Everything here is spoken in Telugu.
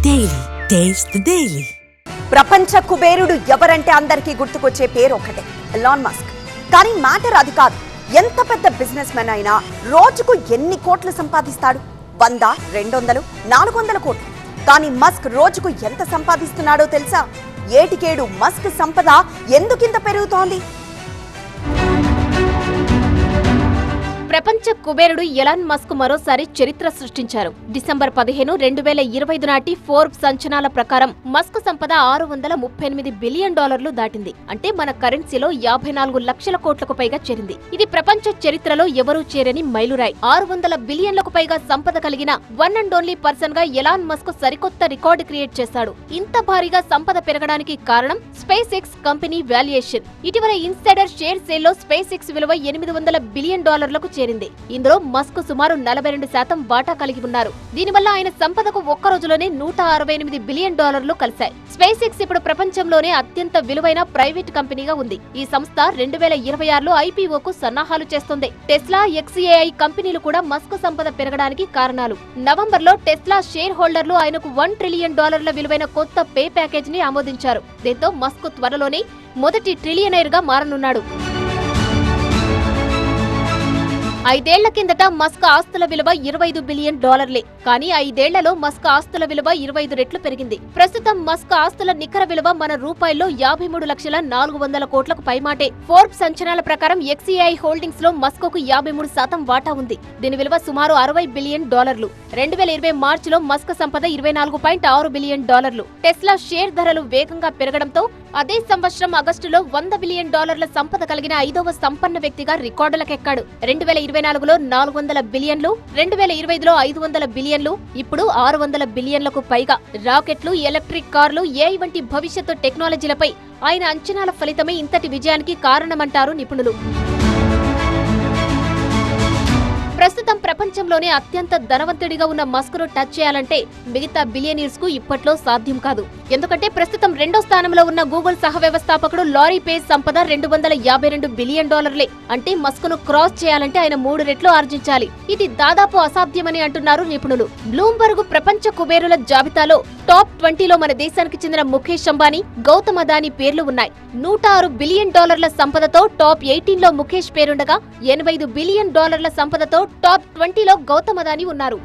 Daily taste the daily. ప్రపంచ కుబేరుడు ఎవరంటే అందరికీ గుర్తుకొచ్చే పేరు ఒకటే, ఎలాన్ మస్క్. కానీ మ్యాటర్ అది కాదు. ఎంత పెద్ద బిజినెస్ మెన్ అయినా రోజుకు ఎన్ని కోట్లు సంపాదిస్తాడు? 100, 200, 400 కోట్లు. కానీ మస్క్ రోజుకు ఎంత సంపాదిస్తున్నాడో తెలుసా? ఏటికేడు మస్క్ సంపద ఎందుకింత పెరుగుతోంది? ప్రపంచ కుబేరుడు ఎలాన్ మస్క్ మరోసారి చరిత్ర సృష్టించారు. డిసెంబర్ 15, 2025 నాటి ఫోర్బ్స్ అంచనాల ప్రకారం మస్క్ సంపద $638 బిలియన్ దాటింది. అంటే మన కరెన్సీలో 54 లక్షల కోట్లకు పైగా చేరింది. ఇది ప్రపంచ చరిత్రలో ఎవరూ చేరని మైలురాయి. 600 బిలియన్లకు పైగా సంపద కలిగిన వన్ అండ్ ఓన్లీ పర్సన్ గా ఎలాన్ మస్క్ సరికొత్త రికార్డు క్రియేట్ చేశాడు. ఇంత భారీగా సంపద పెరగడానికి కారణం స్పేస్ ఎక్స్ కంపెనీ వాల్యుయేషన్. ఇటీవల ఇన్సైడర్ షేర్ సేల్ లో స్పేస్ ఎక్స్ విలువ $800 బిలియన్ చేరింది. ఇందులో మస్క్ సుమారు 42% వాటా కలిగి ఉన్నారు. దీనివల్ల ఆయన సంపదకు ఒక్క రోజులోనే $168 బిలియన్ కలిశాయి. స్పేస్ ఎక్స్ ఇప్పుడు ప్రపంచంలోనే అత్యంత విలువైన ప్రైవేట్ కంపెనీగా ఉంది. ఈ సంస్థ 2026లో ఐపీఓకు సన్నాహాలు చేస్తుంది. టెస్లా, XAI కంపెనీలు కూడా మస్క్ సంపద పెరగడానికి కారణాలు. నవంబర్లో టెస్లా షేర్ హోల్డర్లు ఆయనకు $1 ట్రిలియన్ విలువైన కొత్త పే ప్యాకేజ్ ని ఆమోదించారు. దీంతో మస్క్ త్వరలోనే మొదటి ట్రిలియనైర్ గా మారనున్నాడు. 5 ఏళ్ల కిందట మస్క్ ఆస్తుల విలువ $25 బిలియన్. కానీ 5 ఏళ్లలో మస్క్ ఆస్తుల విలువ 25 రెట్లు పెరిగింది. ప్రస్తుతం మస్క్ ఆస్తుల నికర విలువ మన రూపాయల్లో 53,400,00,000 కోట్లకు పైమాటే. ఫోర్బ్స్ అంచనాల ప్రకారం XAI హోల్డింగ్స్ లో మస్క్ కు 53% వాటా ఉంది. దీని విలువ సుమారు $60 బిలియన్. 2020 మార్చిలో మస్క్ సంపద $24.6 బిలియన్. టెస్లా షేర్ ధరలు వేగంగా పెరగడంతో అదే సంవత్సరం ఆగస్టులో $100 బిలియన్ సంపద కలిగిన 5వ సంపన్న వ్యక్తిగా రికార్డులకెక్కాడు. 2024లో $400 బిలియన్లు, 2025లో $500 బిలియన్లు, ఇప్పుడు $600 బిలియన్లకు పైగా. రాకెట్లు, ఎలక్ట్రిక్ కార్లు, AI వంటి భవిష్యత్తు టెక్నాలజీలపై ఆయన అంచనాల ఫలితమే ఇంతటి విజయానికి కారణమంటారు నిపుణులు. ప్రస్తుతం ప్రపంచంలోనే అత్యంత ధనవంతుడిగా ఉన్న మస్క్ ను టచ్ చేయాలంటే మిగతా బిలియనీర్స్ కు ఇప్పట్లో సాధ్యం కాదు. ఎందుకంటే ప్రస్తుతం 2వ స్థానంలో ఉన్న గూగుల్ సహ వ్యవస్థాపకుడు లారీ పేజ్ సంపద $252 బిలియన్. అంటే మస్క్ ను క్రాస్ చేయాలంటే ఆయన 3 రెట్లు ఆర్జించాలి. ఇది దాదాపు అసాధ్యమని అంటున్నారు నిపుణులు. బ్లూంబర్గ్ ప్రపంచ కుబేరుల జాబితాలో టాప్ 20లో మన దేశానికి చెందిన ముఖేష్ అంబానీ, గౌతమ్ అదానీ పేర్లు ఉన్నాయి. $106 బిలియన్ సంపదతో టాప్ 18లో ముఖేష్ పేరుండగా, $85 బిలియన్ సంపదతో టాప్ 20లో గౌతమ్ అదానీ ఉన్నారు.